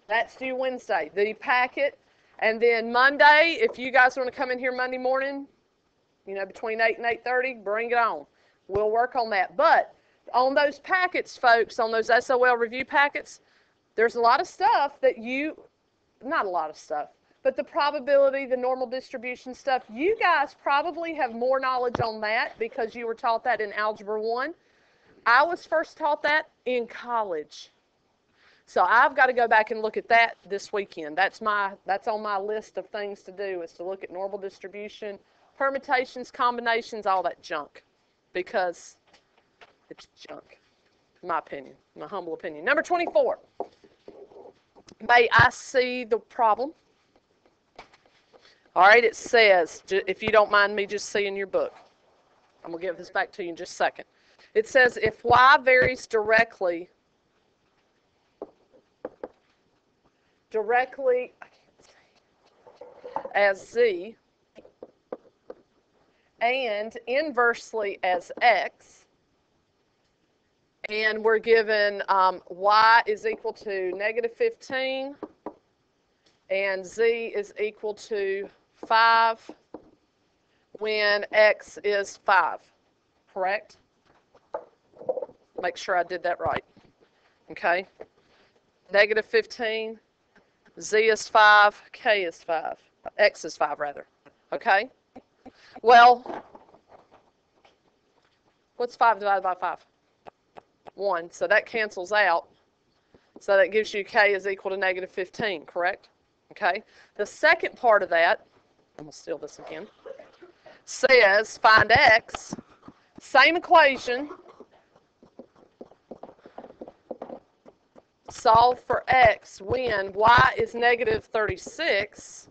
That's due Wednesday. The packet, and then Monday, if you guys want to come in here Monday morning, you know, between 8 and 8:30, bring it on. We'll work on that. But on those packets, folks, on those SOL review packets, there's a lot of stuff that not a lot of stuff, but the probability, the normal distribution stuff, you guys probably have more knowledge on that because you were taught that in Algebra 1. I was first taught that in college. So I've got to go back and look at that this weekend. That's on my list of things to do, is to look at normal distribution, permutations, combinations, all that junk, because it's junk, in my opinion, my humble opinion. Number 24. May I see the problem? All right, it says, if you don't mind me just seeing your book, I'm going to give this back to you in just a second. It says if y varies directly as z and inversely as x, and we're given y is equal to -15 and z is equal to 5 when x is 5, correct? Make sure I did that right, okay? -15, z is 5, k is 5, x is 5 rather, okay? Well, what's 5 divided by 5? 1, so that cancels out. So that gives you k is equal to -15, correct? Okay. The second part of that, I'm going to steal this again, says find x, same equation, solve for x when y is -36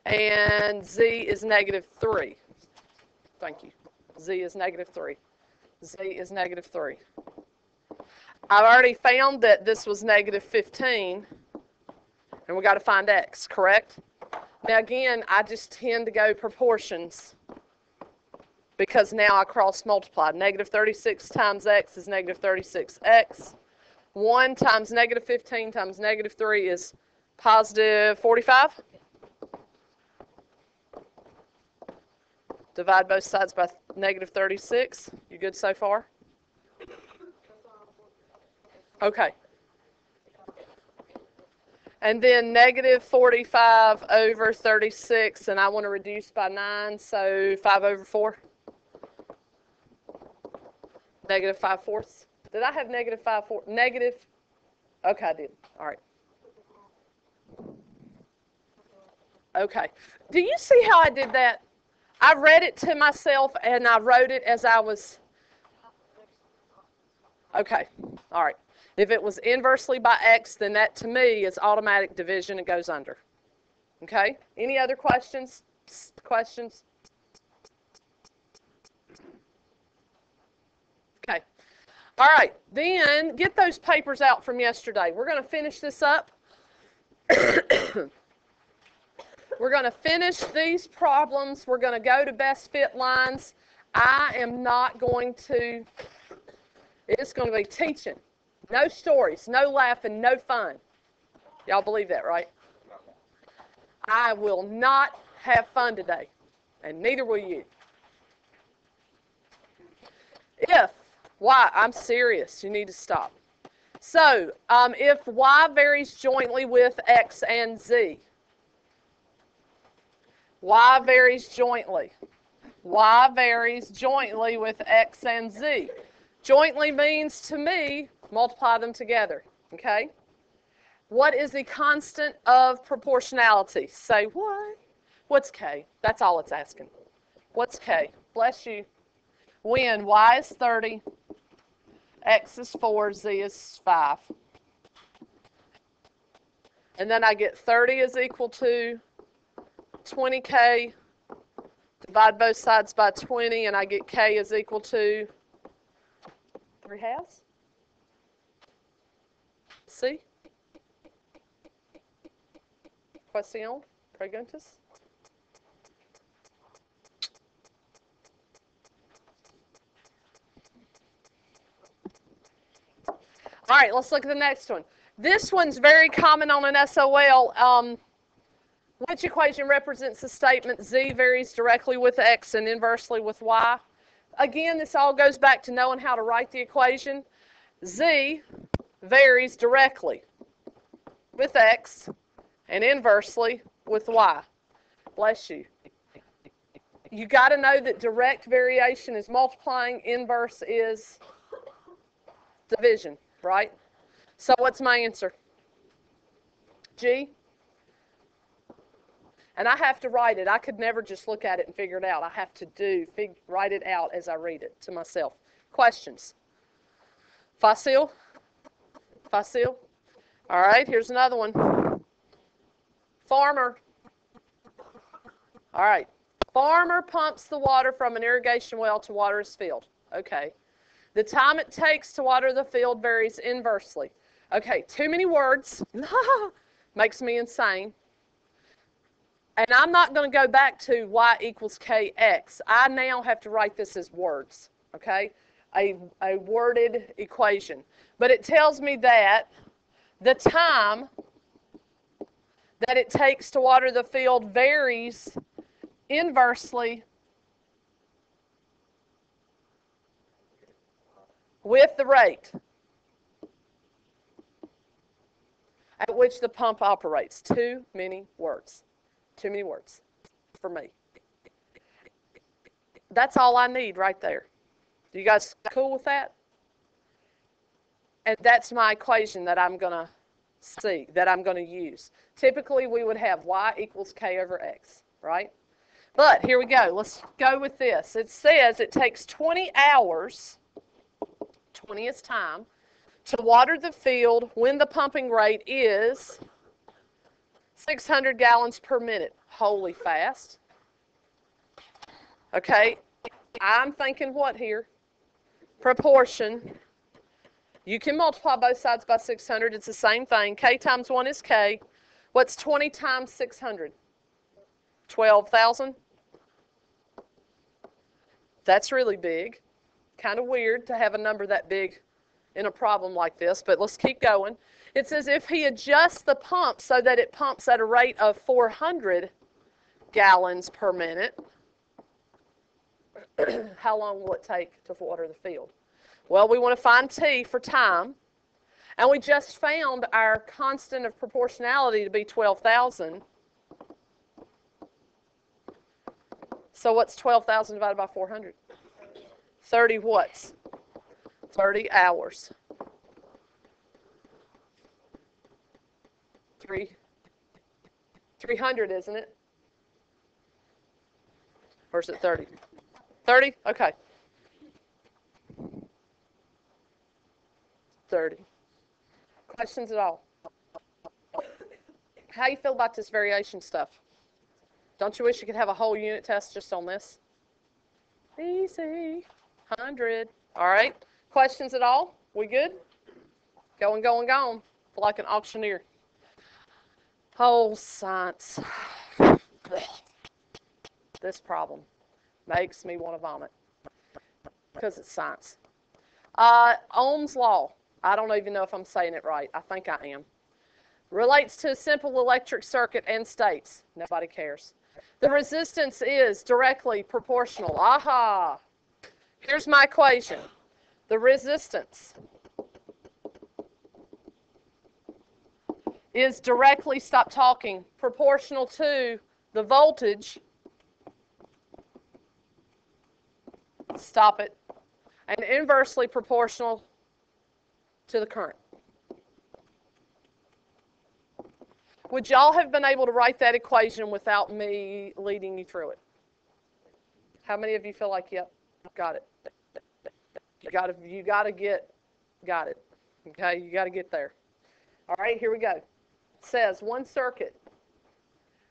and z is -3. Thank you. Z is -3. Z is -3. I've already found that this was -15, and we got to find x, correct? Now again, I just tend to go proportions because now I cross multiply. -36 times x is -36x. 1 times -15 times -3 is +45. Divide both sides by -36. You good so far? Okay. And then -45 over 36, and I want to reduce by 9, so 5 over 4. -5/4. Did I have -5/4? Negative? Okay, I did. All right. Okay. Do you see how I did that? I read it to myself, and I wrote it as I was. Okay. All right. If it was inversely by x, then that to me is automatic division. It goes under. Okay? Any other questions? Questions? Okay. All right. Then get those papers out from yesterday. We're going to finish this up. We're going to finish these problems. We're going to go to best fit lines. I am not going to, it's going to be teaching. No stories, no laughing, no fun. Y'all believe that, right? I will not have fun today, and neither will you. I'm serious, you need to stop. So, if y varies jointly with x and z, y varies jointly. Y varies jointly with x and z. Jointly means to me, multiply them together, okay? What is the constant of proportionality? Say what? What's k? That's all it's asking. What's k? Bless you. When y is 30, x is 4, z is 5. And then I get 30 is equal to 20k, divide both sides by 20, and I get k is equal to 3/2. See? Question? Preguntas? All right, let's look at the next one. This one's very common on an SOL. Which equation represents the statement Z varies directly with X and inversely with Y? Again, this all goes back to knowing how to write the equation. Z varies directly with X and inversely with Y. Bless you. You got to know that direct variation is multiplying, inverse is division, right? So what's my answer? G? And I have to write it. I could never just look at it and figure it out. I have to write it out as I read it to myself. Questions? Facile? Facile? All right, here's another one. Farmer. All right. Farmer pumps the water from an irrigation well to water his field. Okay. The time it takes to water the field varies inversely. Okay, too many words. Makes me insane. And I'm not going to go back to y equals kx. I now have to write this as words, okay? A worded equation. But it tells me that the time that it takes to water the field varies inversely with the rate at which the pump operates. Too many words. Too many words for me. That's all I need right there. You guys cool with that? And that's my equation that I'm going to see, that I'm going to use. Typically, we would have y equals k over x, right? But here we go. Let's go with this. It says it takes 20 hours, 20 is time, to water the field when the pumping rate is 600 gallons per minute. Holy fast. Okay, I'm thinking what here? Proportion. You can multiply both sides by 600. It's the same thing. K times 1 is K. What's 20 times 600? 12,000. That's really big. Kind of weird to have a number that big in a problem like this, but let's keep going. It says if he adjusts the pump so that it pumps at a rate of 400 gallons per minute, how long will it take to water the field? Well, we want to find T for time, and we just found our constant of proportionality to be 12,000. So what's 12,000 divided by 400? 30 what? 30 hours. 300, isn't it? Or is it 30? 30? Okay. 30. Questions at all? How you feel about this variation stuff? Don't you wish you could have a whole unit test just on this? Easy. 100. All right. Questions at all? We good? Going, going, going. Like an auctioneer. Oh, science. This problem makes me want to vomit because it's science. Ohm's law. I don't even know if I'm saying it right. I think I am. Relates to a simple electric circuit and states. Nobody cares. The resistance is directly proportional. Aha! Here's my equation. The resistance is directly, stop talking, proportional to the voltage. Stop it. And inversely proportional to the current. Would y'all have been able to write that equation without me leading you through it? How many of you feel like, yep, got it? You got to get, got it. Okay, you got to get there. All right, here we go. It says one circuit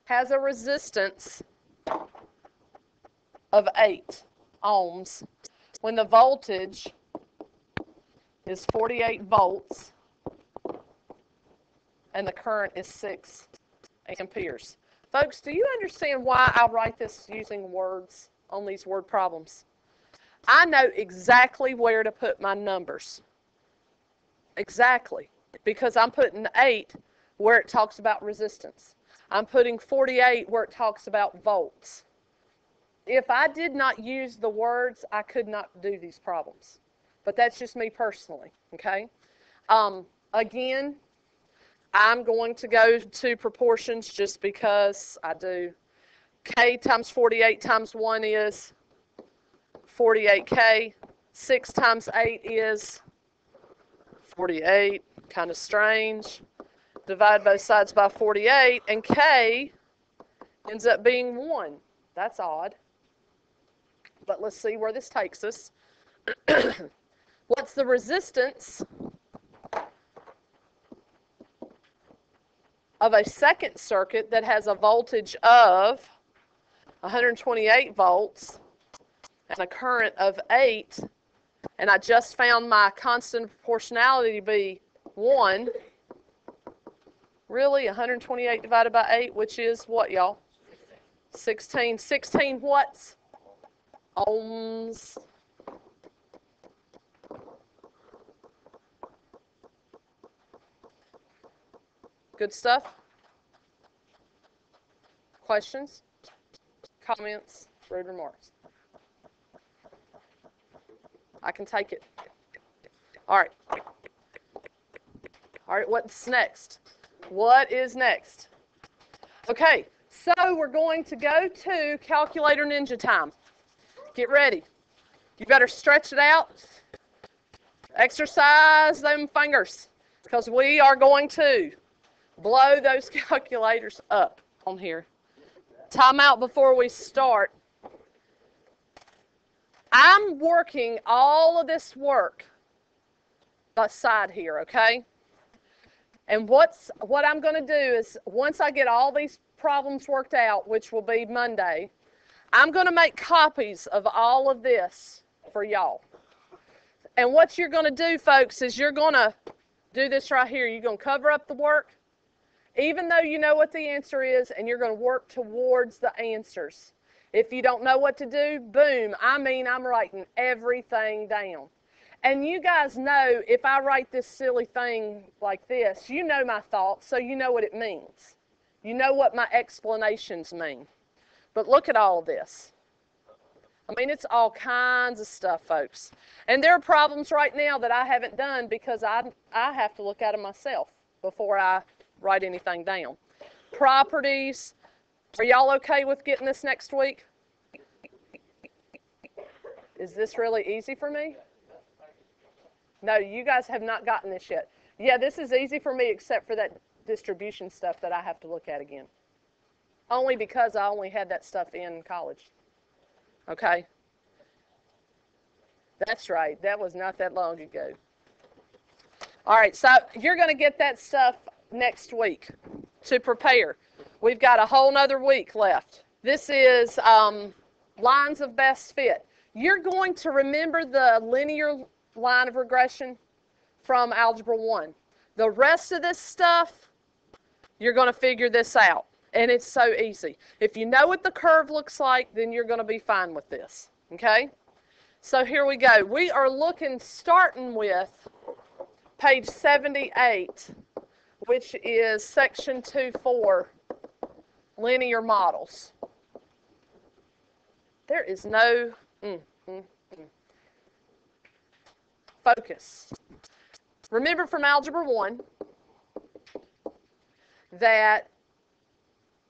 has a resistance of 8 ohms when the voltage is 48 volts and the current is 6 amperes. Folks, do you understand why I write this using words on these word problems? I know exactly where to put my numbers. Exactly. Because I'm putting 8 where it talks about resistance. I'm putting 48 where it talks about volts. If I did not use the words, I could not do these problems. But that's just me personally, okay? Again, I'm going to go to proportions just because I do. K times 48 times 1 is 48K. 6 times 8 is 48. Kind of strange. Divide both sides by 48, and K ends up being 1. That's odd. But let's see where this takes us. What's the resistance of a second circuit that has a voltage of 128 volts and a current of 8, and I just found my constant proportionality to be 1. Really, 128 divided by 8, which is what, y'all? 16. 16 watts? Ohms. Good stuff? Questions? Comments? Rude remarks? I can take it. All right. All right, what's next? What is next? Okay, so we're going to go to Calculator Ninja time. Get ready. You better stretch it out. Exercise them fingers, because we are going to blow those calculators up on here. Time out before we start. I'm working all of this work beside here, okay? And what I'm going to do is, once I get all these problems worked out, which will be Monday, I'm going to make copies of all of this for y'all. And what you're going to do, folks, is you're going to do this right here. You're going to cover up the work, even though you know what the answer is, and you're going to work towards the answers. If you don't know what to do, boom, I'm writing everything down. And you guys know, if I write this silly thing like this, you know my thoughts, so you know what it means. You know what my explanations mean. But look at all this. I mean, it's all kinds of stuff, folks. And there are problems right now that I haven't done because I have to look at them myself before I write anything down. Properties. Are y'all okay with getting this next week? Is this really easy for me? No, you guys have not gotten this yet. Yeah, this is easy for me except for that distribution stuff that I have to look at again. Only because I only had that stuff in college. Okay? That's right. That was not that long ago. All right, so you're going to get that stuff next week to prepare. We've got a whole nother week left. This is lines of best fit. You're going to remember the linear line of regression from Algebra 1. The rest of this stuff, you're going to figure this out. And it's so easy. If you know what the curve looks like, then you're going to be fine with this. Okay? So here we go. We are starting with page 78, which is section 2.4, linear models. There is no focus. Remember from Algebra 1 that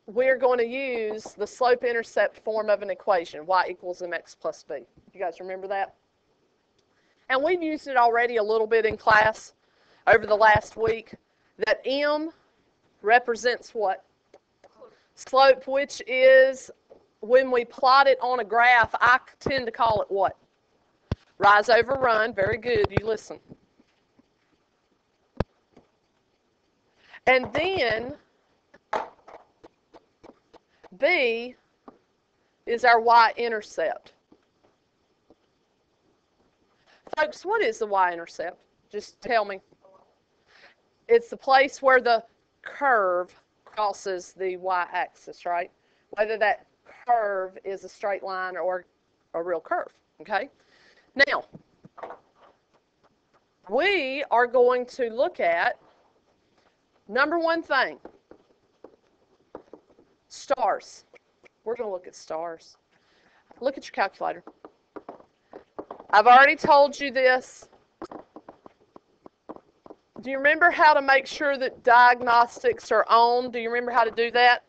we're going to use the slope-intercept form of an equation, y equals mx plus b. You guys remember that? And we've used it already a little bit in class over the last week, that m represents what? Slope, which is, when we plot it on a graph, I tend to call it what? Rise over run. Very good. You listen. And then B is our y-intercept. Folks, what is the y-intercept? Just tell me. It's the place where the curve crosses the y-axis, right? Whether that curve is a straight line or a real curve, okay? Now, we are going to look at number one thing, stars. We're going to look at stars. Look at your calculator. I've already told you this. Do you remember how to make sure that diagnostics are on? Do you remember how to do that?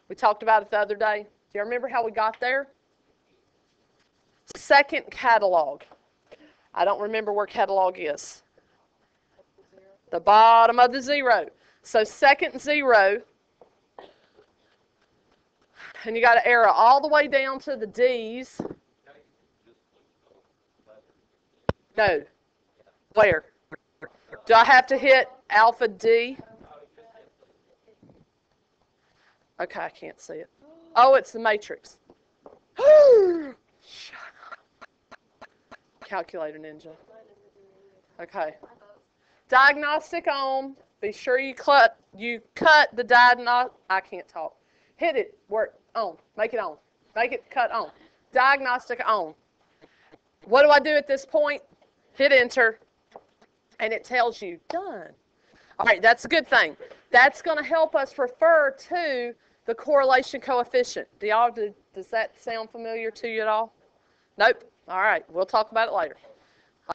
We talked about it the other day. Do you remember how we got there? Second catalog. I don't remember where catalog is. The bottom of the zero. So second zero. And you got to arrow all the way down to the D's. No. Where? Do I have to hit alpha D? Okay, I can't see it. Oh, it's the matrix. Calculator ninja. Okay. Diagnostic on. Be sure you cut the diagnostic. I can't talk. Hit it. Work on. Make it on. Make it cut on. Diagnostic on. What do I do at this point? Hit enter. And it tells you done. All right, that's a good thing. That's going to help us refer to the correlation coefficient. Does that sound familiar to you at all? Nope. All right, we'll talk about it later.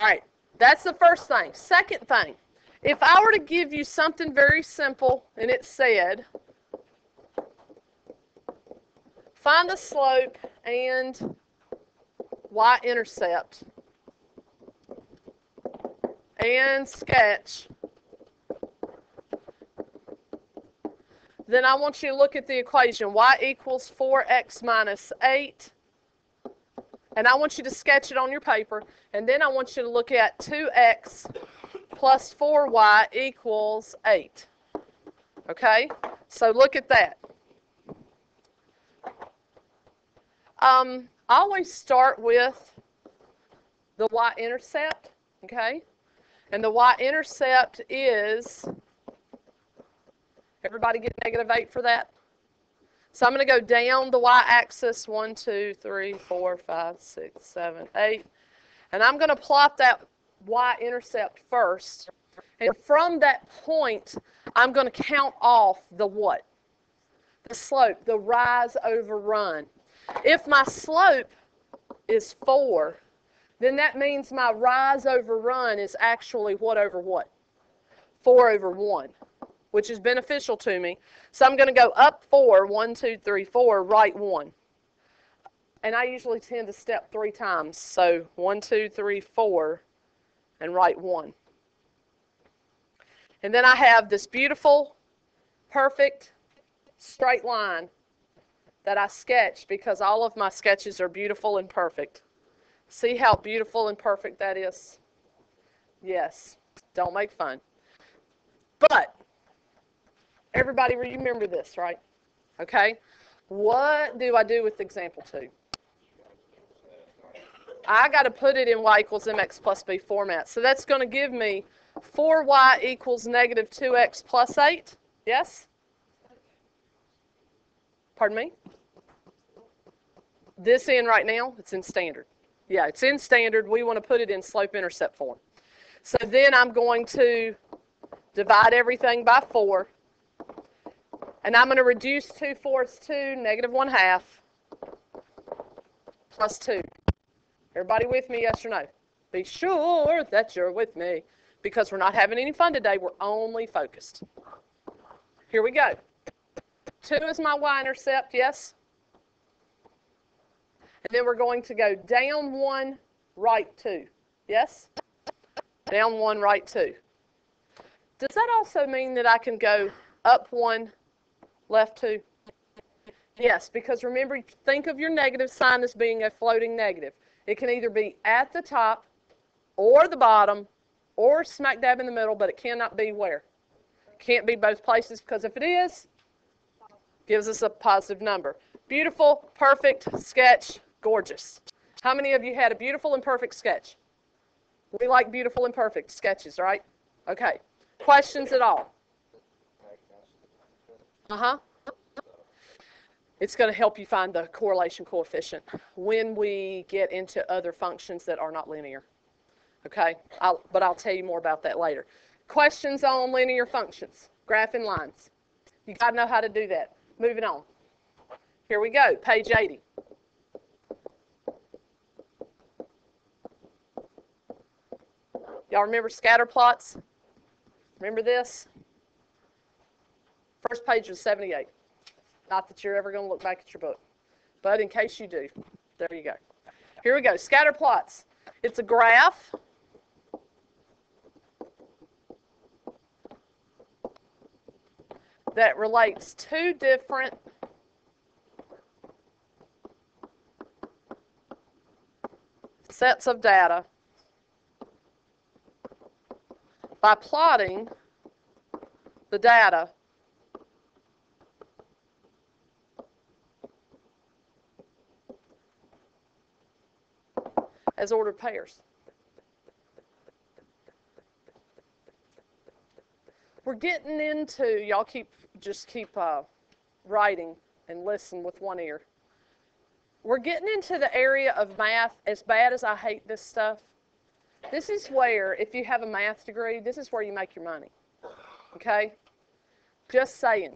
All right, that's the first thing. Second thing, if I were to give you something very simple and it said, find the slope and y-intercept and sketch, then I want you to look at the equation. Y equals 4x minus 8. And I want you to sketch it on your paper. And then I want you to look at 2x plus 4y equals 8. Okay? So look at that. I always start with the y-intercept. Okay? And the y-intercept is, everybody get -8 for that? So I'm going to go down the y-axis, 1, 2, 3, 4, 5, 6, 7, 8. And I'm going to plot that y-intercept first. And from that point, I'm going to count off the what? The slope, the rise over run. If my slope is 4, then that means my rise over run is actually what over what? 4 over 1, which is beneficial to me. So I'm going to go up 4, 1, 2, 3, 4, right 1. And I usually tend to step 3 times. So 1, 2, 3, 4, and right 1. And then I have this beautiful, perfect, straight line that I sketch because all of my sketches are beautiful and perfect. See how beautiful and perfect that is? Yes. Don't make fun. But everybody remember this, right? Okay. What do I do with example 2? I got to put it in y equals mx plus b format. So that's going to give me 4y equals negative 2x plus 8. Yes? Pardon me? This in right now, it's in standard. Yeah, it's in standard. We want to put it in slope-intercept form. So then I'm going to divide everything by 4. And I'm going to reduce 2/4 to negative 1/2 plus 2. Everybody with me, yes or no? Be sure that you're with me because we're not having any fun today. We're only focused. Here we go. 2 is my y-intercept, yes? And then we're going to go down 1, right 2. Yes? Down 1, right 2. Does that also mean that I can go up 1, left 2? Yes, because remember, think of your negative sign as being a floating negative. It can either be at the top or the bottom or smack dab in the middle, but it cannot be where? Can't be both places because if it is, gives us a positive number. Beautiful, perfect sketch, gorgeous. How many of you had a beautiful and perfect sketch? We like beautiful and perfect sketches, right? Okay. Questions at all? Uh-huh. It's going to help you find the correlation coefficient when we get into other functions that are not linear. Okay, but I'll tell you more about that later. Questions on linear functions, graphing lines. You got to know how to do that. Moving on. Here we go, page 80. Y'all remember scatter plots? Remember this? First page was 78. Not that you're ever going to look back at your book, but in case you do, there you go. Here we go, scatter plots. It's a graph that relates two different sets of data by plotting the data as ordered pairs. We're getting into, y'all just keep writing and listen with one ear. We're getting into the area of math. As bad as I hate this stuff, this is where, if you have a math degree, this is where you make your money. Okay? Just saying.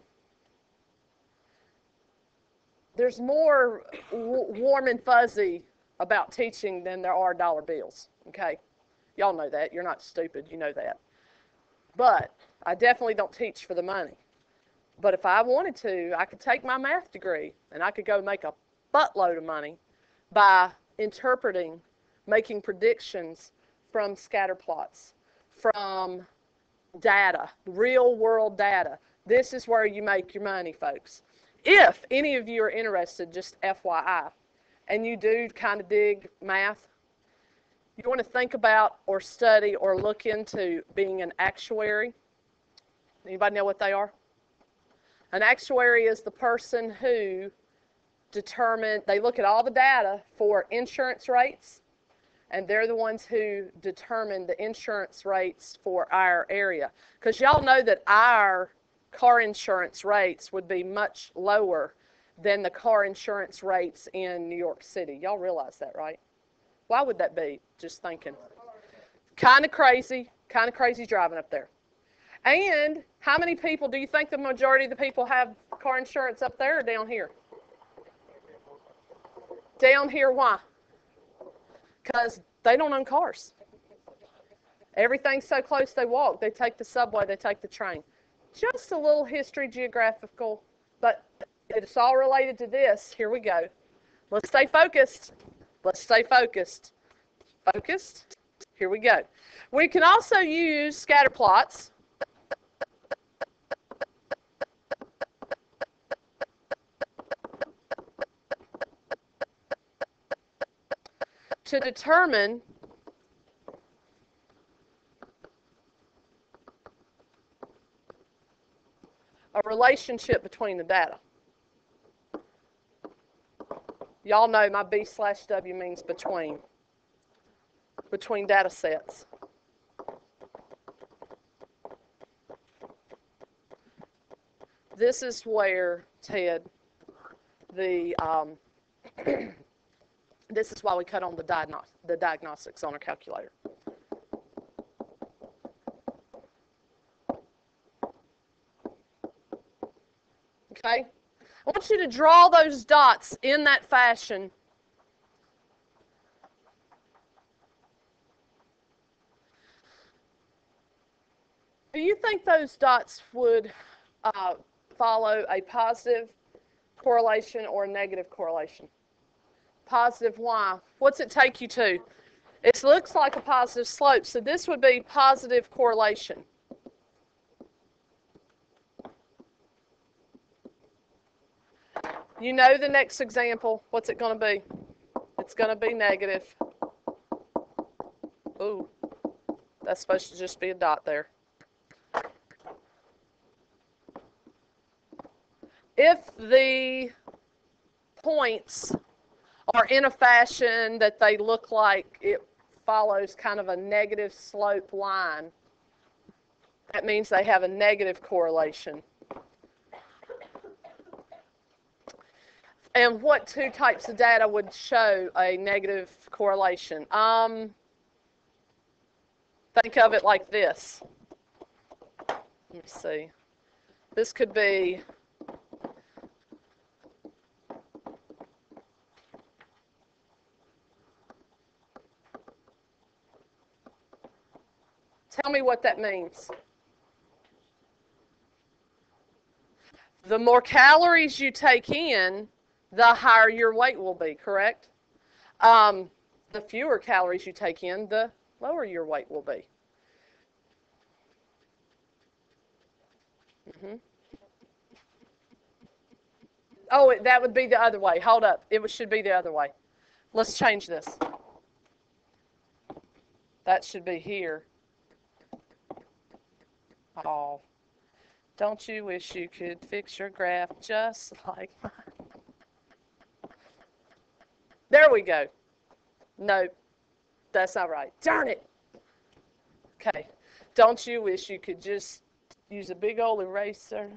There's more warm and fuzzy about teaching than there are dollar bills. Okay? Y'all know that. You're not stupid. You know that. But I definitely don't teach for the money. But if I wanted to, I could take my math degree and I could go make a buttload of money by interpreting, making predictions from scatter plots, from data, real world data. This is where you make your money, folks. If any of you are interested, just FYI, and you do kind of dig math, you want to think about or study or look into being an actuary. Anybody know what they are? An actuary is the person who they look at all the data for insurance rates, and they're the ones who determine the insurance rates for our area. Because y'all know that our car insurance rates would be much lower than the car insurance rates in New York City. Y'all realize that, right? Why would that be? Just thinking. Kind of crazy driving up there. And how many people, do you think the majority of the people have car insurance up there or down here? Down here, why? Because they don't own cars. Everything's so close they walk. They take the subway, they take the train. Just a little history, geographical, but it's all related to this. Here we go. Let's stay focused. Let's stay focused. Focused. Here we go. We can also use scatter plots to determine a relationship between the data. Y'all know my B/W means between data sets. This is where, Ted, this is why we cut on the diagnostics on our calculator. Okay? I want you to draw those dots in that fashion. Do you think those dots would follow a positive correlation or a negative correlation? Positive, why? What's it take you to? It looks like a positive slope, so this would be positive correlation. You know the next example. What's it going to be? It's going to be negative. Ooh, that's supposed to just be a dot there. If the points are in a fashion that they look like it follows kind of a negative slope line, that means they have a negative correlation. And what two types of data would show a negative correlation? Think of it like this. Let me see. This could be tell me what that means. The more calories you take in, the higher your weight will be, correct? The fewer calories you take in, the lower your weight will be. Mm-hmm. Oh, that would be the other way. Hold up. It should be the other way. Let's change this. That should be here. Oh, don't you wish you could fix your graph just like mine? There we go. No, that's not right. Darn it. Okay. Don't you wish you could just use a big old eraser?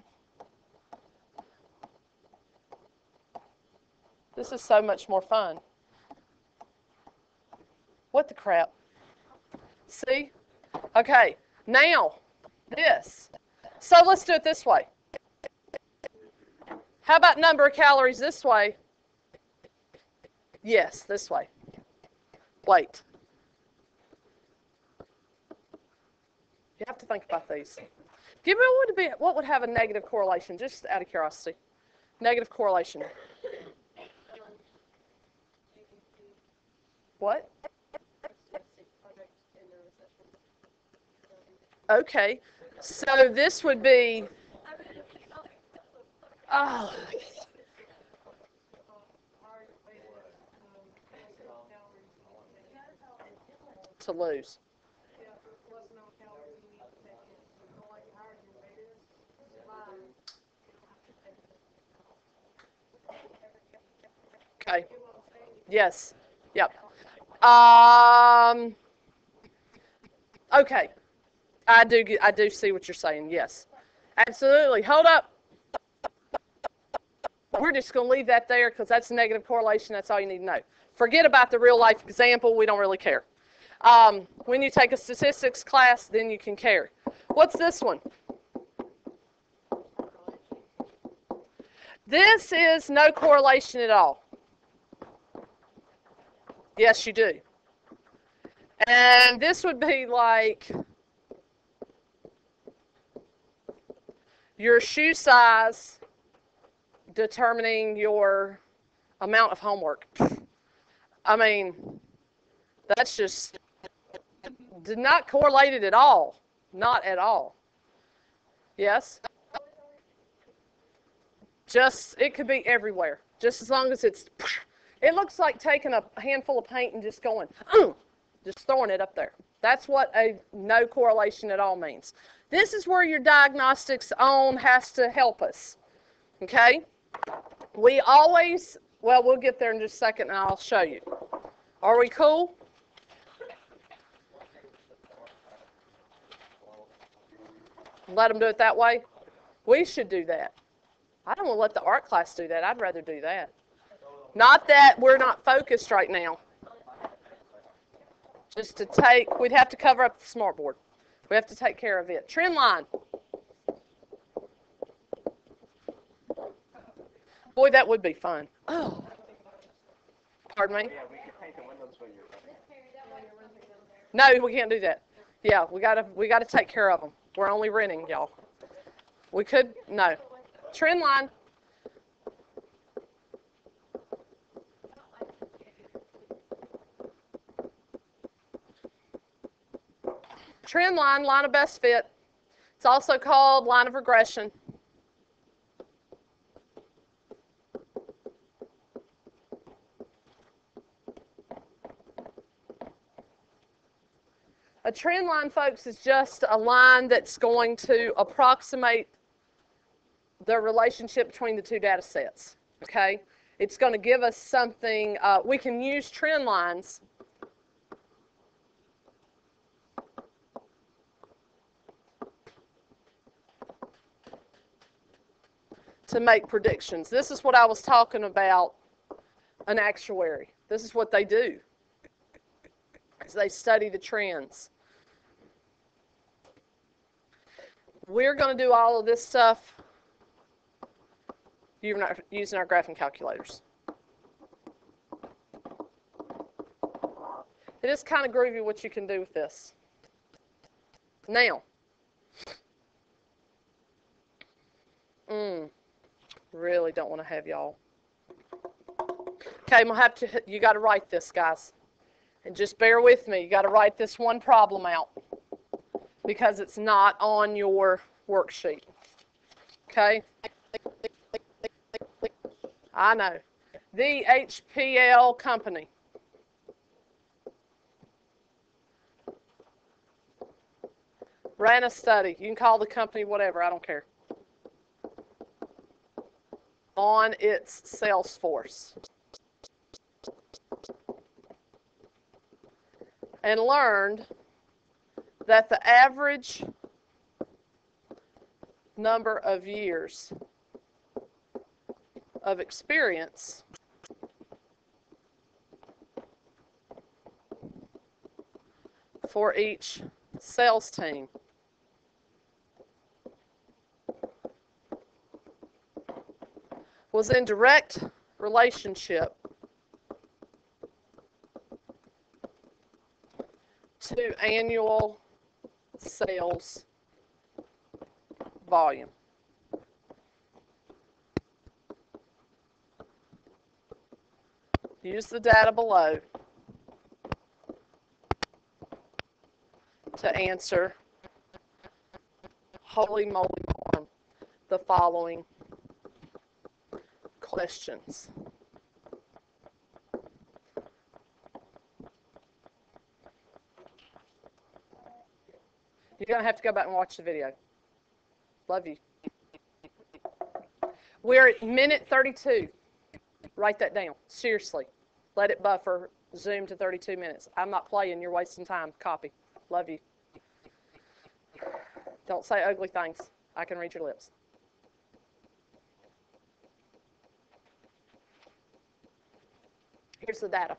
This is so much more fun. What the crap? See? Okay. Now, this. So let's do it this way. How about number of calories this way? Yes, this way. Wait. You have to think about these. Give me what would have a negative correlation, just out of curiosity. Negative correlation. What? Okay. So this would be to lose. Okay. Yes. Yep. Okay. I do see what you're saying. Yes. Absolutely. Hold up. We're just going to leave that there because that's a negative correlation. That's all you need to know. Forget about the real life example. We don't really care. When you take a statistics class, then you can care. What's this one? This is no correlation at all. Yes, you do. And this would be like your shoe size determining your amount of homework. I mean, that's just not correlated at all. Not at all. Yes? It could be everywhere. Just as long as it looks like taking a handful of paint and just going, just throwing it up there. That's what a no correlation at all means. This is where your diagnostics on has to help us. Okay? We always, well, we'll get there in just a second and I'll show you. Are we cool? Let them do it that way? We should do that. I don't want to let the art class do that. I'd rather do that. Not that we're not focused right now. Just to we'd have to cover up the smartboard. We have to take care of it. Trend line. Boy, that would be fun. Oh. Pardon me? No, we can't do that. Yeah, we gotta take care of them. We're only renting, y'all. We could, no. Trend line. Trend line, line of best fit. It's also called line of regression. A trend line, folks, is just a line that's going to approximate the relationship between the two data sets, okay? It's going to give us something. We can use trend lines to make predictions. This is what I was talking about, an actuary. This is what they do. They study the trends. We're going to do all of this stuff using our graphing calculators. It is kind of groovy what you can do with this. Now, really don't want to have y'all. Okay, I'm going to have to, you got to write this, guys. And just bear with me. You got to write this one problem out because it's not on your worksheet. Okay? I know. The HPL company. Ran a study. You can call the company whatever. I don't care. On its sales force. And learned that the average number of years of experience for each sales team was in direct relationship to annual sales volume. Use the data below to answer, holy moly, the following questions. You're going to have to go back and watch the video. Love you. We're at minute 32. Write that down. Seriously. Let it buffer. Zoom to 32 minutes. I'm not playing. You're wasting time. Copy. Love you. Don't say ugly things. I can read your lips. Here's the data.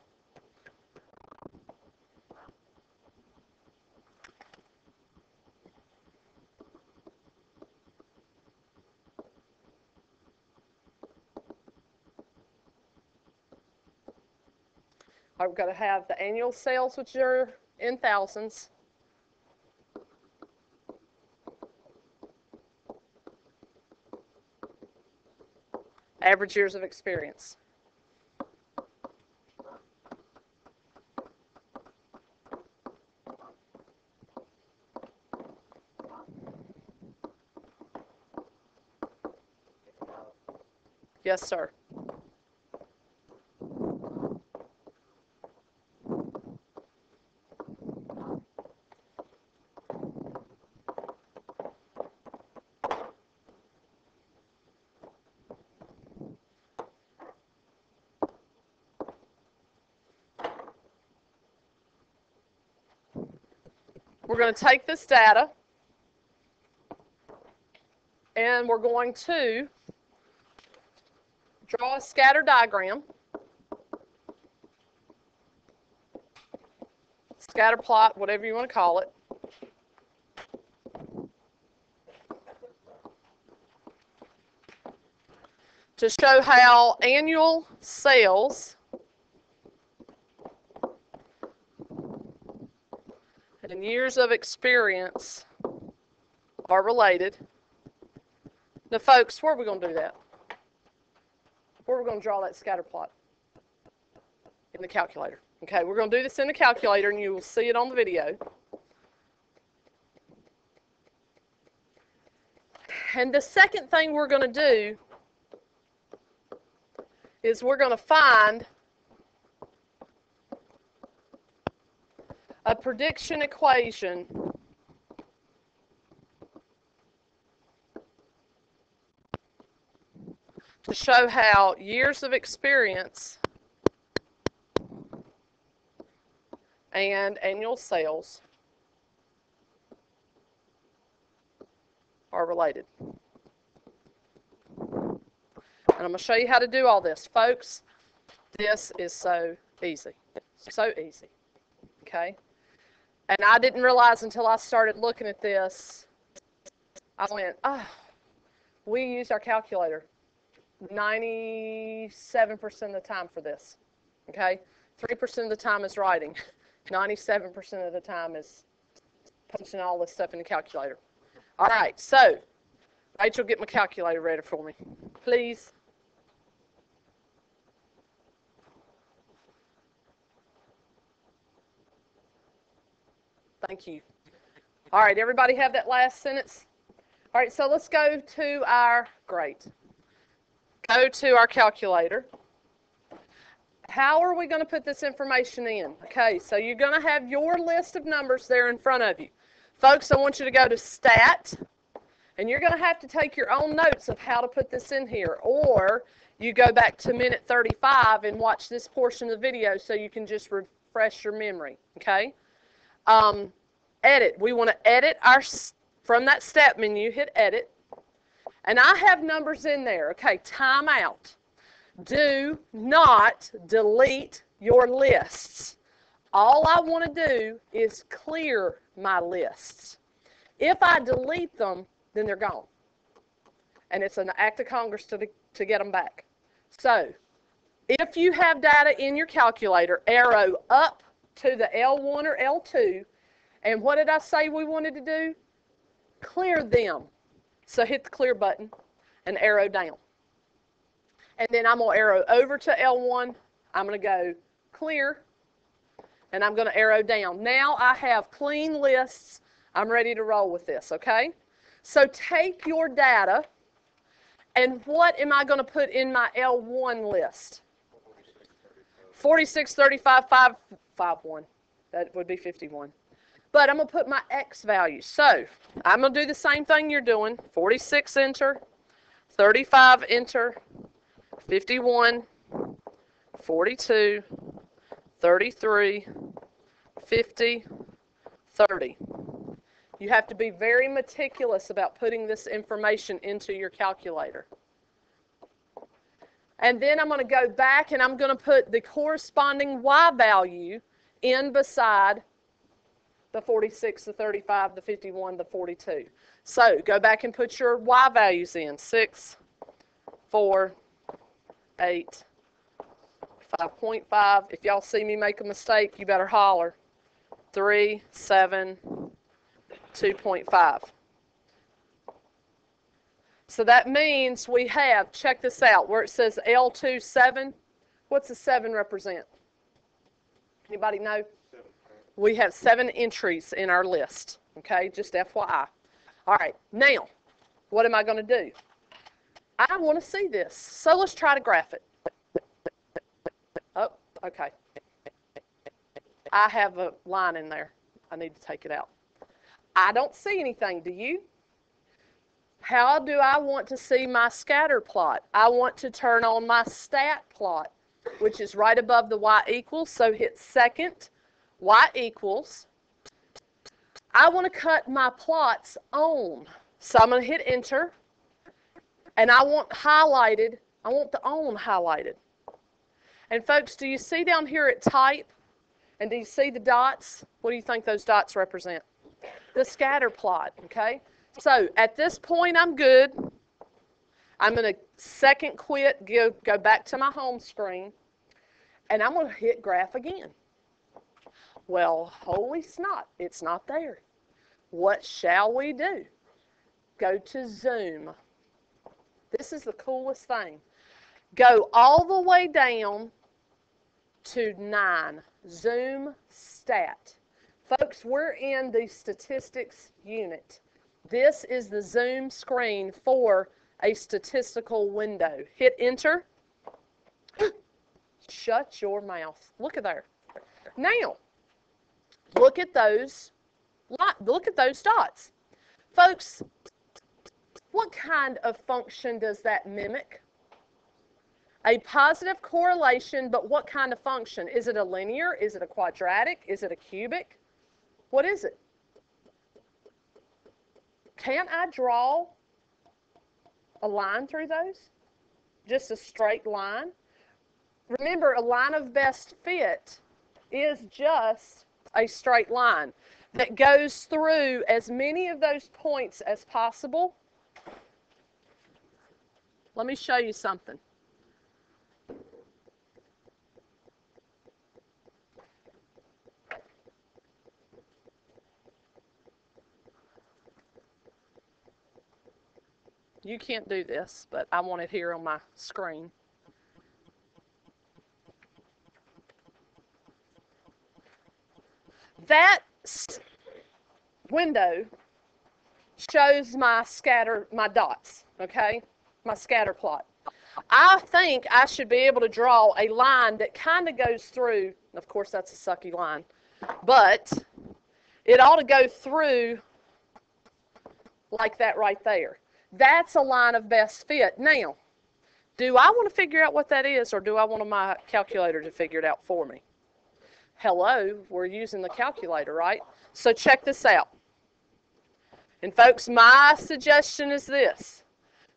I've got to have the annual sales, which are in thousands. Average years of experience. Yes, sir. We're going to take this data and we're going to draw a scatter diagram, scatter plot, whatever you want to call it. To show how annual sales and years of experience are related. Now, folks, where are we going to do that? Where are we going to draw that scatter plot? In the calculator. Okay, we're going to do this in the calculator, and you will see it on the video. And the second thing we're going to do is we're going to find a prediction equation to show how years of experience and annual sales are related. And I'm going to show you how to do all this. Folks, this is so easy. So easy. Okay? And I didn't realize until I started looking at this I went, oh, we used our calculator 97% of the time for this, okay? 3% of the time is writing. 97% of the time is punching all this stuff in the calculator. All right, so Rachel, get my calculator ready for me, please. Thank you. All right, everybody have that last sentence? All right, so let's go to our, great. Go to our calculator. How are we going to put this information in? Okay, so you're going to have your list of numbers there in front of you. Folks, I want you to go to Stat, and you're going to have to take your own notes of how to put this in here, or you go back to minute 35 and watch this portion of the video so you can just refresh your memory, okay? Edit. We want to edit from that Stat menu, hit Edit. And I have numbers in there. Okay, time out. Do not delete your lists. All I want to do is clear my lists. If I delete them, then they're gone. And it's an act of Congress to get them back. So, if you have data in your calculator, arrow up to the L1 or L2. And what did I say we wanted to do? Clear them. So hit the clear button and arrow down. And then I'm going to arrow over to L1. I'm going to go clear. And I'm going to arrow down. Now I have clean lists. I'm ready to roll with this, okay? So take your data, and what am I going to put in my L1 list? 46, 35, 51. That would be 51. But I'm going to put my X value. So I'm going to do the same thing you're doing. 46, enter. 35, enter. 51, 42, 33, 50, 30. You have to be very meticulous about putting this information into your calculator. And then I'm going to go back and I'm going to put the corresponding Y value in beside the 46, the 35, the 51, the 42. So go back and put your Y values in. 6, 4, 8, 5.5. If y'all see me make a mistake, you better holler. 3, 7, 2.5. So that means we have, check this out, where it says L2, 7. What's the 7 represent? Anybody know? We have 7 entries in our list, okay, just FYI. All right, now, what am I going to do? I want to see this, so let's try to graph it. Oh, okay. I have a line in there. I need to take it out. I don't see anything, do you? How do I want to see my scatter plot? I want to turn on my stat plot, which is right above the Y equals, so hit second. Y equals. I want to cut my plots on. So I'm going to hit enter. And I want highlighted, I want the on highlighted. And folks, do you see down here at type? And do you see the dots? What do you think those dots represent? The scatter plot, okay? So at this point, I'm good. I'm going to second quit, go back to my home screen. And I'm going to hit graph again. Well, holy snot, it's not there. What shall we do? Go to zoom. This is the coolest thing. Go all the way down to 9. Zoom stat. Folks, we're in the statistics unit. This is the zoom screen for a statistical window. Hit enter. Shut your mouth. Look at there. Now, look at those dots. Folks, what kind of function does that mimic? A positive correlation, but what kind of function? Is it a linear? Is it a quadratic? Is it a cubic? What is it? Can't I draw a line through those? Just a straight line? Remember, a line of best fit is just a straight line. that goes through as many of those points as possible. Let me show you something. You can't do this, but I want it here on my screen. That window shows my dots, okay? My scatter plot. I think I should be able to draw a line that kind of goes through, of course that's a sucky line, but it ought to go through like that right there. That's a line of best fit. Now, do I want to figure out what that is, or do I want my calculator to figure it out for me? Hello, we're using the calculator, right? So check this out. And folks, my suggestion is this.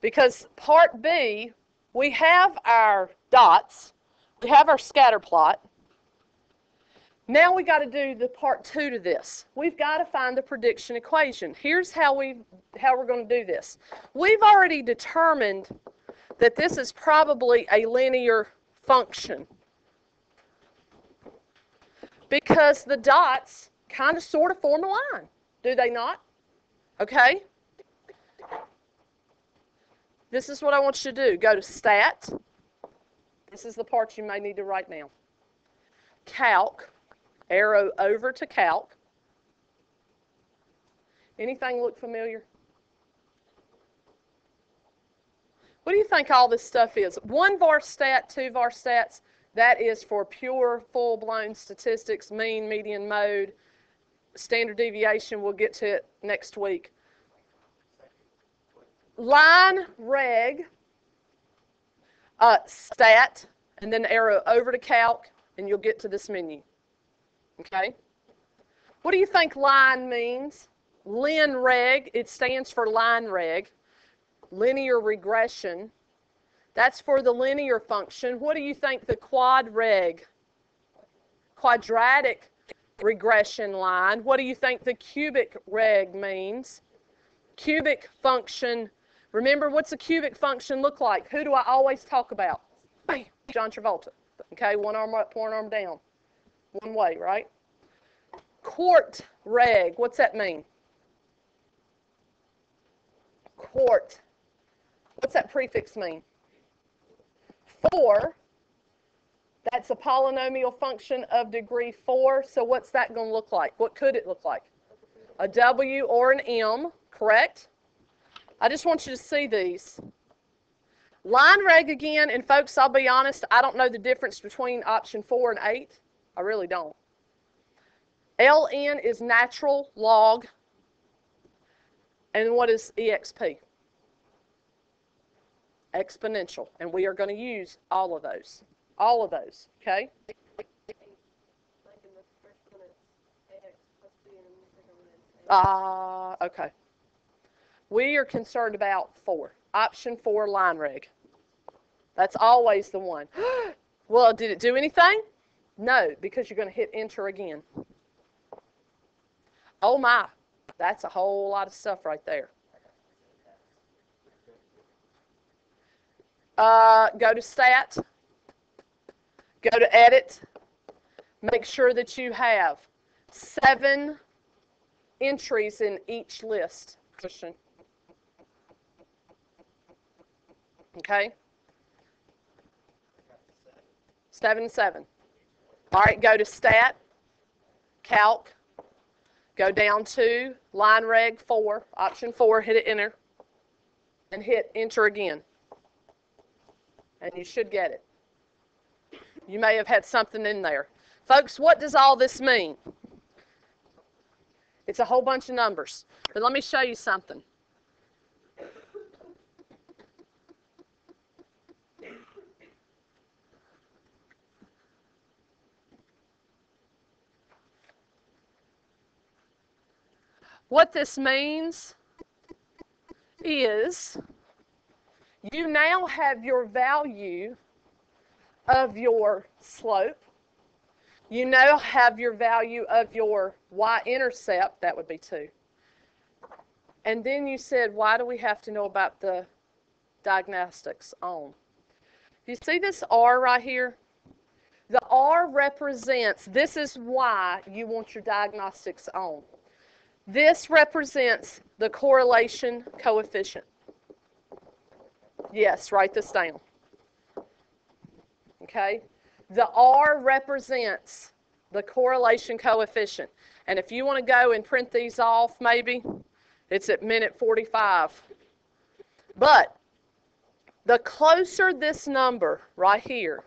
Because part B, we have our dots, we have our scatter plot. Now we got to do the part 2 to this. We've got to find the prediction equation. Here's how we're going to do this. We've already determined that this is probably a linear function, because the dots kind of sort of form a line, do they not? Okay? This is what I want you to do. Go to Stat. This is the part you may need to write down. Calc. Arrow over to Calc. Anything look familiar? What do you think all this stuff is? 1 var stat, 2 var stats, that is for pure, full-blown statistics, mean, median, mode, standard deviation. We'll get to it next week. Line, reg, stat, and then arrow over to Calc, and you'll get to this menu. Okay? What do you think line means? Lin reg, it stands for line reg. Linear regression, that's for the linear function. What do you think the quad reg, quadratic regression line, what do you think the cubic reg means? Cubic function, remember what's a cubic function look like? Who do I always talk about? Bam, John Travolta. Okay, one arm up, one arm down. One way, right? Quart reg, what's that mean? Quart. What's that prefix mean? 4. That's a polynomial function of degree 4. So what's that going to look like? What could it look like? A W or an M, correct? I just want you to see these. Line reg again, and folks, I'll be honest, I don't know the difference between option 4 and 8. I really don't. LN is natural log. And what is EXP? Exponential. And we are going to use all of those. All of those, okay? Okay. We are concerned about 4. Option 4, line reg. That's always the one. Well, did it do anything? No, because you're going to hit enter again. Oh my, that's a whole lot of stuff right there. Go to Stat. Go to Edit. Make sure that you have 7 entries in each list. Okay? 7 and 7. All right, go to Stat, Calc, go down to line reg 4, option 4, hit it enter, and hit enter again. And you should get it. You may have had something in there. Folks, what does all this mean? It's a whole bunch of numbers. But let me show you something. What this means is you now have your value of your slope. You now have your value of your y-intercept, that would be 2. And then you said, why do we have to know about the diagnostics on? You see this R right here? The R represents, this is why you want your diagnostics on. This represents the correlation coefficient. Yes, write this down. Okay? The R represents the correlation coefficient. And if you want to go and print these off, maybe, it's at minute 45. But the closer this number right here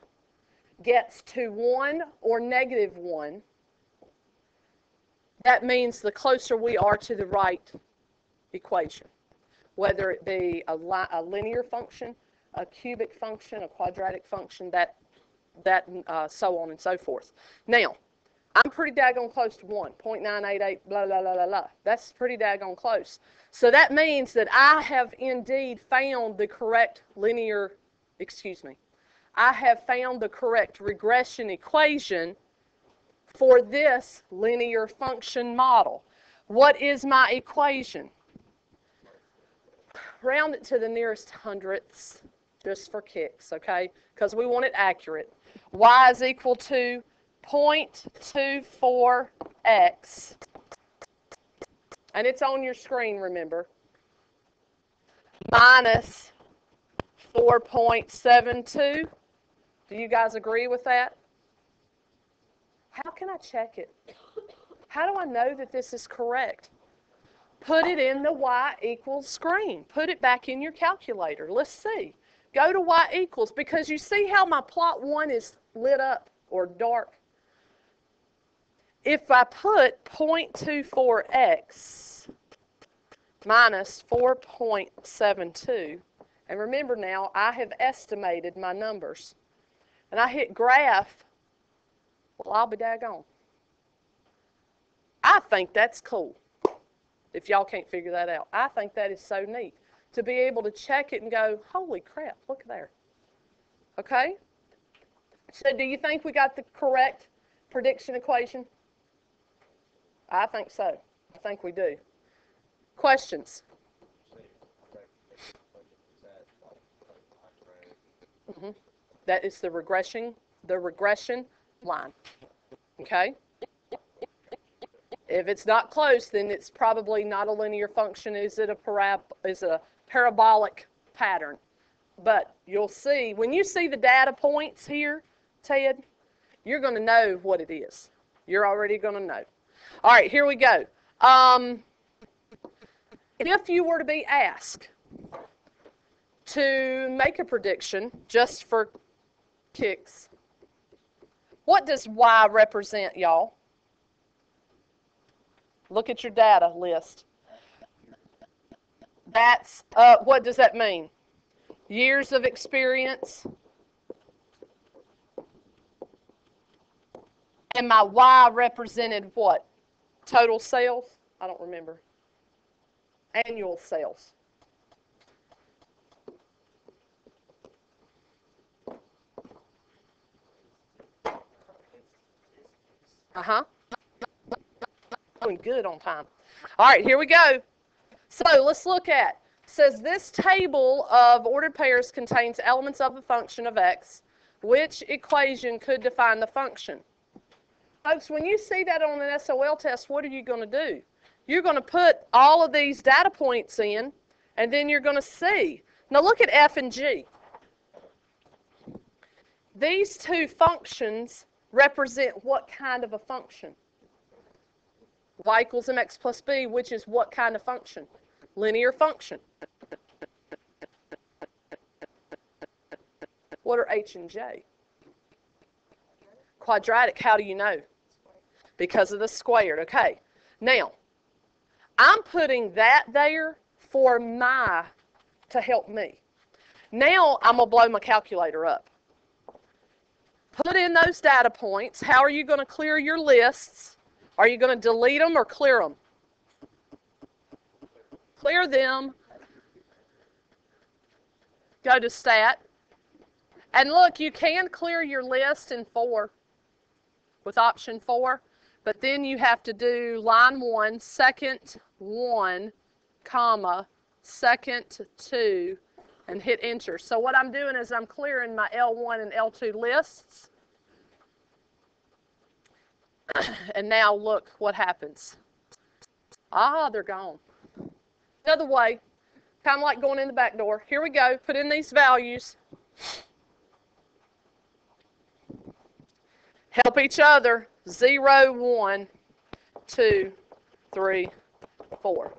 gets to 1 or -1, that means the closer we are to the right equation, whether it be a linear function, a cubic function, a quadratic function, so on and so forth. Now, I'm pretty daggone close to 1, 0.988, blah, blah, blah, blah, blah. That's pretty daggone close. So that means that I have indeed found the correct I have found the correct regression equation for this linear function model. What is my equation? Round it to the nearest hundredths, just for kicks, okay? Because we want it accurate. Y is equal to 0.24x, and it's on your screen, remember, minus 4.72. Do you guys agree with that? How can I check it? How do I know that this is correct? Put it in the y equals screen. Put it back in your calculator. Let's see. Go to y equals, because you see how my plot 1 is lit up or dark. If I put 0.24x minus 4.72, and remember now, I have estimated my numbers, and I hit graph, well, I'll be daggone. I think that's cool, if y'all can't figure that out. I think that is so neat, to be able to check it and go, holy crap, look there. Okay? So do you think we got the correct prediction equation? I think so. I think we do. Questions? Mm-hmm. That is the regression line. Okay? If it's not close, then it's probably not a linear function. Is it a parabolic pattern? But you'll see, when you see the data points here, Ted, you're going to know what it is. You're already going to know. All right, here we go. If you were to be asked to make a prediction just for kicks, what does Y represent, y'all? Look at your data list. That's, what does that mean? Years of experience. And my Y represented what? Total sales? I don't remember. Annual sales. Doing good on time. All right, here we go. So let's look at, it says this table of ordered pairs contains elements of a function of x. Which equation could define the function? Folks, when you see that on an SOL test, what are you going to do? You're going to put all of these data points in, and then you're going to see. Now look at F and G. These two functions represent what kind of a function? Y equals mx plus b, which is what kind of function? Linear function. What are H and J? Quadratic. How do you know? Because of the squared. Okay. Now, I'm putting that there for to help me. Now, I'm going to blow my calculator up. Put in those data points. How are you going to clear your lists? Are you going to delete them or clear them? Clear them. Go to Stat. And look, you can clear your list in 4. with option 4. But then you have to do line 1, second 1, comma, second 2, and hit enter. So what I'm doing is I'm clearing my L1 and L2 lists. And now look what happens. Ah, they're gone. Another way, kind of like going in the back door. Here we go. Put in these values. Help each other. 0, 1, 2, 3, 4.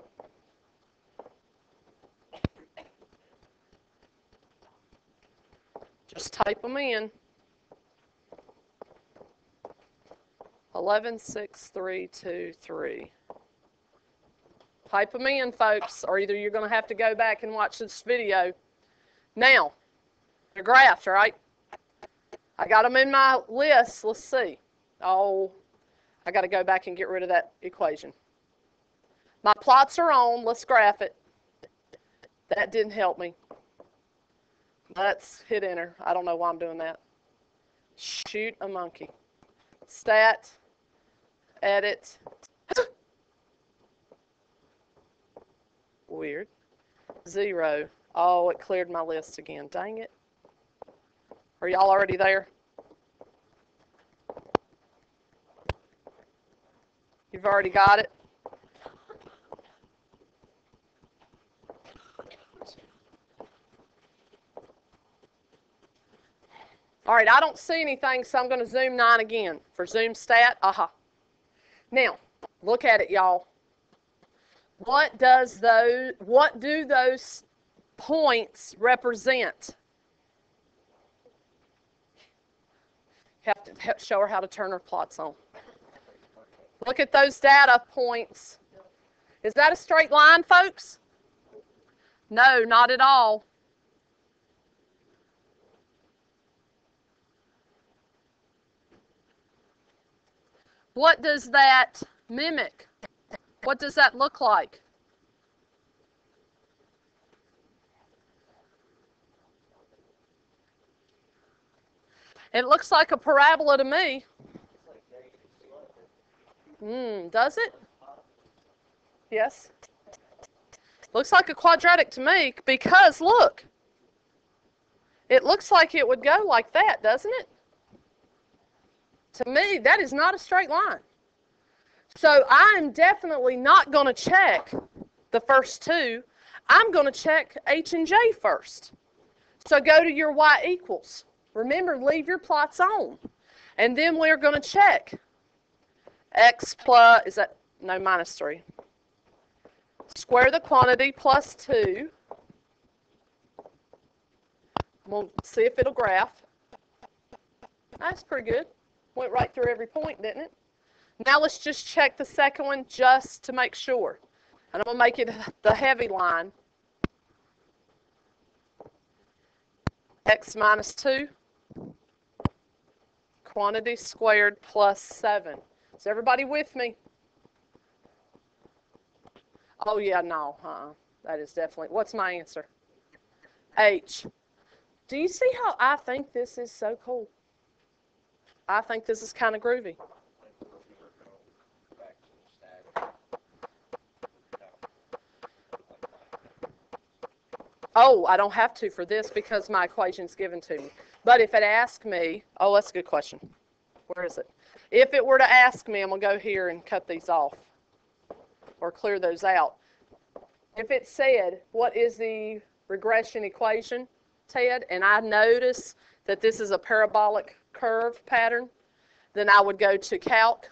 Just type them in. 11, 6, 3, 2, 3. Type them in, folks, or either you're going to have to go back and watch this video. Now, they're graphed, right? I got them in my list. Let's see. Oh, I got to go back and get rid of that equation. My plots are on. Let's graph it. That didn't help me. Let's hit enter. I don't know why I'm doing that. Shoot a monkey. Stat. Edit. Weird. 0. Oh, it cleared my list again. Dang it. Are y'all already there? You've already got it? All right, I don't see anything, so I'm going to zoom 9 again. For zoom stat, Now, look at it, y'all. What do those points represent? Have to show her how to turn her plots on. Look at those data points. Is that a straight line, folks? No, not at all. What does that mimic? What does that look like? It looks like a parabola to me. Does it? Yes. Looks like a quadratic to me because, look, it looks like it would go like that, doesn't it? To me, that is not a straight line. So I'm definitely not going to check the first two. I'm going to check H and J first. So go to your Y equals. Remember, leave your plots on. And then we're going to check X plus, is that, no, minus 3. Square the quantity plus 2. We'll see if it'll graph. That's pretty good. Went right through every point, didn't it? Now let's just check the second one just to make sure. And I'm going to make it the heavy line. X minus 2. Quantity squared plus 7. Is everybody with me? Oh, yeah, no. That is definitely. What's my answer? H. Do you see how I think this is so cool? I think this is kind of groovy. Oh, I don't have to for this because my equation's given to me. But if it asked me, oh, that's a good question. Where is it? If it were to ask me, I'm going to go here and cut these off or clear those out. If it said, what is the regression equation, Ted, and I notice that this is a parabolic curve pattern, then I would go to calc.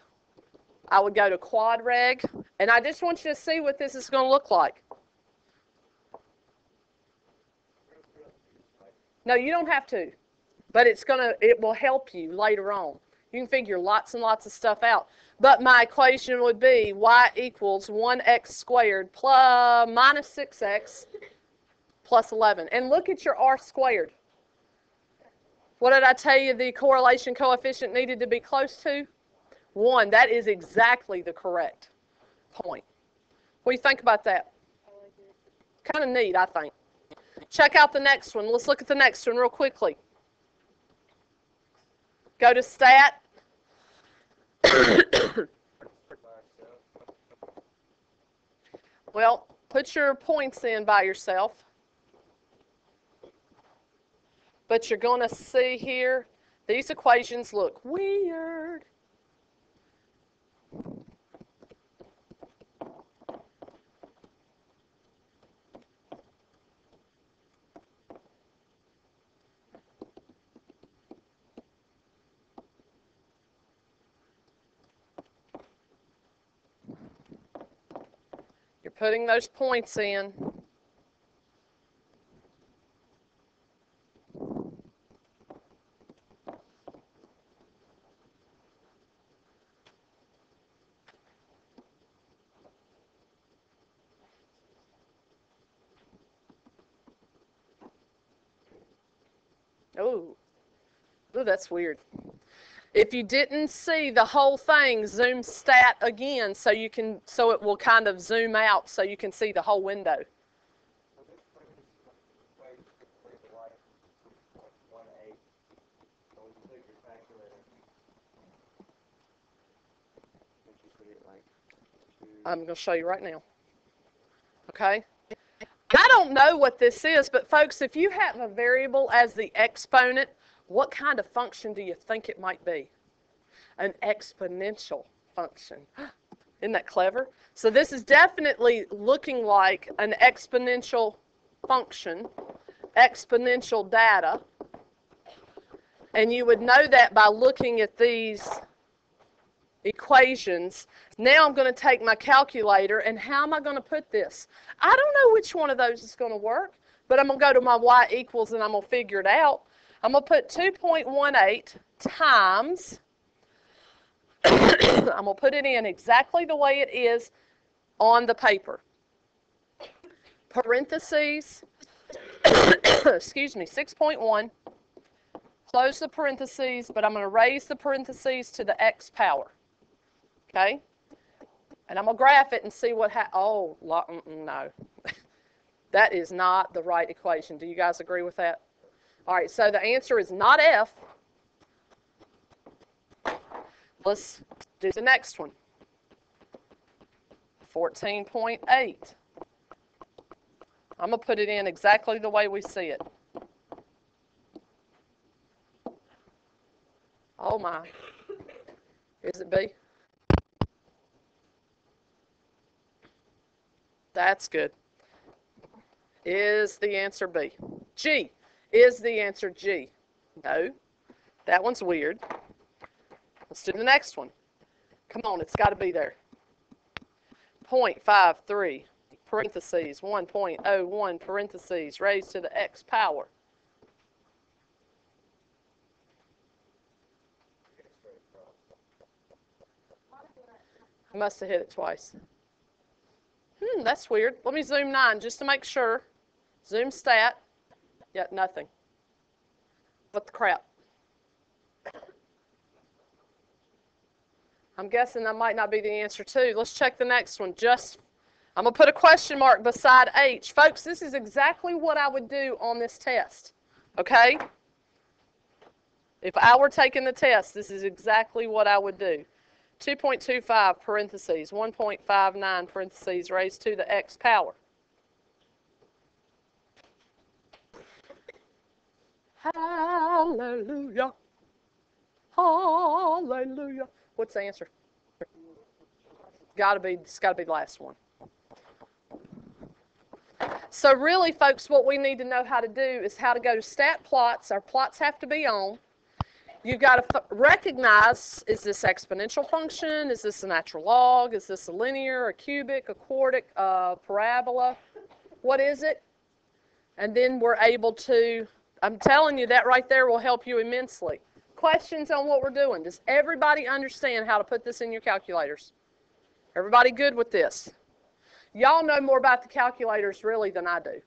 I would go to quad reg, and I just want you to see what this is going to look like. No, you don't have to, but it will help you later on. You can figure lots and lots of stuff out. But my equation would be y equals 1x squared plus minus 6x plus 11. And look at your r squared. What did I tell you the correlation coefficient needed to be close to? 1. That is exactly the correct point. What do you think about that? Kind of neat, I think. Check out the next one. Let's look at the next one real quickly. Go to stat. Well, put your points in by yourself. But you're going to see here, these equations look weird. You're putting those points in. Oh, that's weird. If you didn't see the whole thing, zoom stat again so it will kind of zoom out so you can see the whole window. I'm going to show you right now. Okay? I don't know what this is, but folks, if you have a variable as the exponent, what kind of function do you think it might be? An exponential function. Isn't that clever? So this is definitely looking like an exponential function, exponential data. And you would know that by looking at these equations. Now I'm going to take my calculator, and how am I going to put this? I don't know which one of those is going to work, but I'm going to go to my y equals, and I'm going to figure it out. I'm going to put 2.18 times, I'm going to put it in exactly the way it is on the paper. Parentheses, excuse me, 6.1, close the parentheses, but I'm going to raise the parentheses to the x power. Okay? And I'm going to graph it and see what happens. Oh, no. That is not the right equation. Do you guys agree with that? All right, so the answer is not F. Let's do the next one. 14.8. I'm going to put it in exactly the way we see it. Oh, my. Is it B? That's good. Is the answer B? G. Is the answer G? No. That one's weird. Let's do the next one. Come on, it's got to be there. 0.53, parentheses, 1.01, parentheses, raised to the x power. I must have hit it twice. That's weird. Let me zoom 9 just to make sure. Zoom stat. Yeah, nothing. What the crap? I'm guessing that might not be the answer too. Let's check the next one. I'm going to put a question mark beside H. Folks, this is exactly what I would do on this test. Okay? If I were taking the test, this is exactly what I would do. 2.25 parentheses, 1.59 parentheses raised to the x power. Hallelujah. Hallelujah. What's the answer? It's got to be the last one. So really, folks, what we need to know how to do is how to go to stat plots. Our plots have to be on. You've got to recognize, is this exponential function? Is this a natural log? Is this a linear, a cubic, a quartic, a parabola? What is it? And then we're able to, I'm telling you, that right there will help you immensely. Questions on what we're doing? Does everybody understand how to put this in your calculators? Everybody good with this? Y'all know more about the calculators really than I do.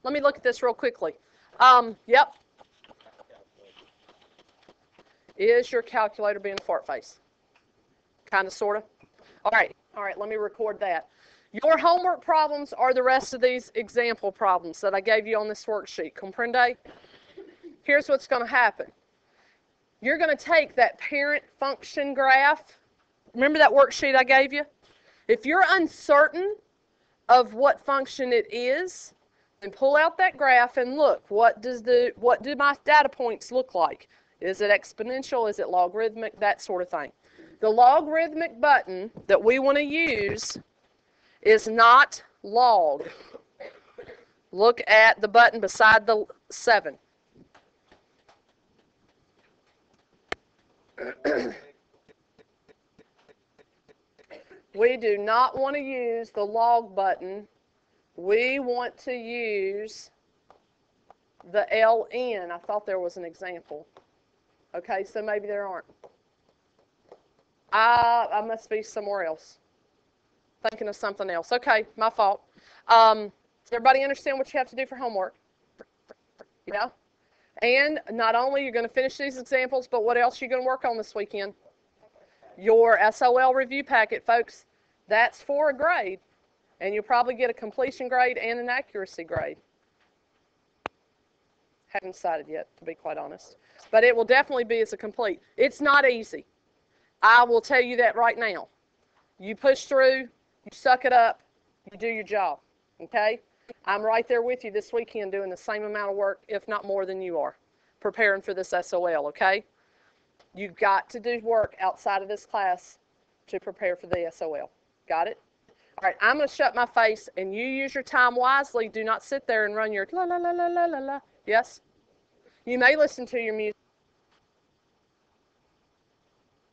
Let me look at this real quickly. Yep. Is your calculator being a fart face? Kind of, sort of? All right, let me record that. Your homework problems are the rest of these example problems that I gave you on this worksheet. Comprende? Here's what's going to happen. you're going to take that parent function graph. Remember that worksheet I gave you? If you're uncertain of what function it is, then pull out that graph and look, what do my data points look like? Is it exponential? Is it logarithmic? That sort of thing. The logarithmic button that we want to use is not log. Look at the button beside the 7. We do not want to use the log button. We want to use the LN. I thought there was an example. Okay, so maybe there aren't. I must be somewhere else. Thinking of something else. Okay, my fault. Does everybody understand what you have to do for homework? Yeah? And not only you're going to finish these examples, but what else are you going to work on this weekend? Your SOL review packet, folks. That's for a grade. And you'll probably get a completion grade and an accuracy grade. Haven't decided yet, to be quite honest. But it will definitely be as a complete. It's not easy. I will tell you that right now. You push through, you suck it up, you do your job. Okay? I'm right there with you this weekend doing the same amount of work, if not more than you are, preparing for this SOL, okay? You've got to do work outside of this class to prepare for the SOL. Got it? All right, I'm going to shut my face, and you use your time wisely. Do not sit there and run your la, la, la, la, la, la, la. Yes? You may listen to your music.